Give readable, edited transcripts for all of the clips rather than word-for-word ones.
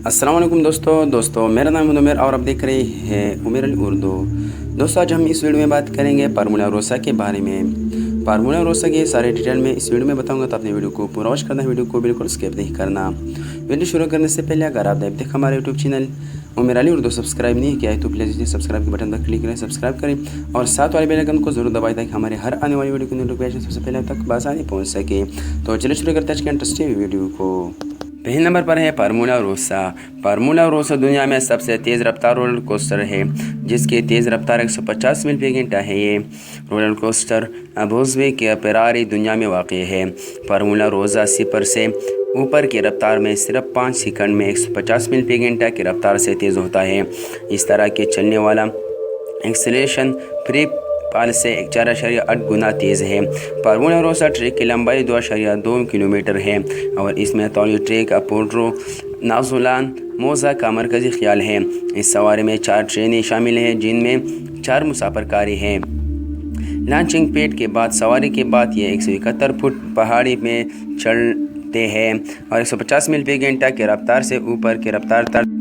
अस्सलाम वालेकुम दोस्तों मेरा नाम है उमर और आप देख रहे हैं उमर अली उर्दू। दोस्तों आज हम इस वीडियो में बात करेंगे फार्मूला रोसा के बारे में। फार्मूला रोसा के सारे डिटेल में इस वीडियो में बताऊंगा, तो आपने वीडियो को पूरा वॉच करना है, वीडियो को बिल्कुल स्किप नहीं करना। वीडियो शुरू करने से पहले अगर आप अब तक हमारे YouTube channel Umar Ali Urdu subscribe नहीं किया है तो प्लीज़ सब्सक्राइब के बटन पर क्लिक करें, सब्सक्राइब करें और साथ वाले बेल आइकन को जरूर दबाएं ताकि हमारे हर आने वाली वीडियो की नोटिफिकेशन सबसे पहले आप तक बआसानी पहुँच सके। तो चलिए शुरू करते हैं आज के इंटरेस्टिंग वीडियो को। पहले नंबर पर है फार्मूला रोसा। फार्मूला रोसा दुनिया में सबसे तेज़ रफ्तार रोलर कोस्टर है, जिसकी तेज़ रफ्तार 150 मील प्रति घंटा है। ये रोलर कोस्टर अबूज़ाबी के पेरारी दुनिया में वाक़ है। फार्मूला रोसा सिपर से ऊपर की रफ्तार में सिर्फ 5 सेकंड में 150 मील प्रति घंटा की रफ्तार से तेज़ होता है। इस तरह के चलने वाला एक्सेलरेशन फ्री पाल से 4.8 गुना तेज़ है। फार्मूला रोसा ट्रैक की लंबाई 2.2 किलोमीटर है और इसमें तौली ट्रैक अपोड्रो नाजुलान मोज़ा का मरकज़ी ख्याल है। इस सवारी में 4 ट्रेनें शामिल हैं, जिनमें 4 मुसाफिरकारी हैं। लॉन्चिंग पैड के बाद सवारी के बाद ये 171 फुट पहाड़ी में चढ़ते हैं और 150 मील प्रति घंटा की रफ्तार से ऊपर की रफ्तार तक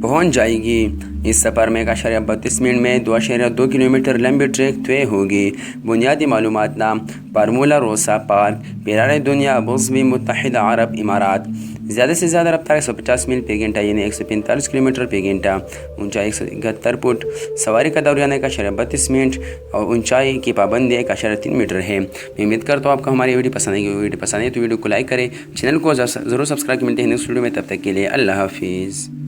पहुंच जाएगी। इस सफ़र में 1.32 मिनट में 2.2 किलोमीटर लंबी ट्रैक तय होगी। बुनियादी मालूमात नाम फार्मूला रोसा पार्क पेरारे दुनिया अबूज़ाबी मुत्तहिदा अरब इमारात। ज़्यादा से ज़्यादा रफ्तार 150 मील प्रति घंटा यानी 145 किलोमीटर प्रति घंटा। ऊंचाई 171 फुट। सवारी का दौरान 1.32 मिनट और ऊंचाई की पाबंदी 1.3 मीटर है। मैं उम्मीद करता हूँ आपको हमारी वीडियो पसंद आएगी। वीडियो पसंद है तो वीडियो को लाइक करें, चैनल को ज़रूर सब्सक्राइब। मिलते हैं नेक्स्ट वीडियो में, तब तक के लिए अल्लाह हाफिज़।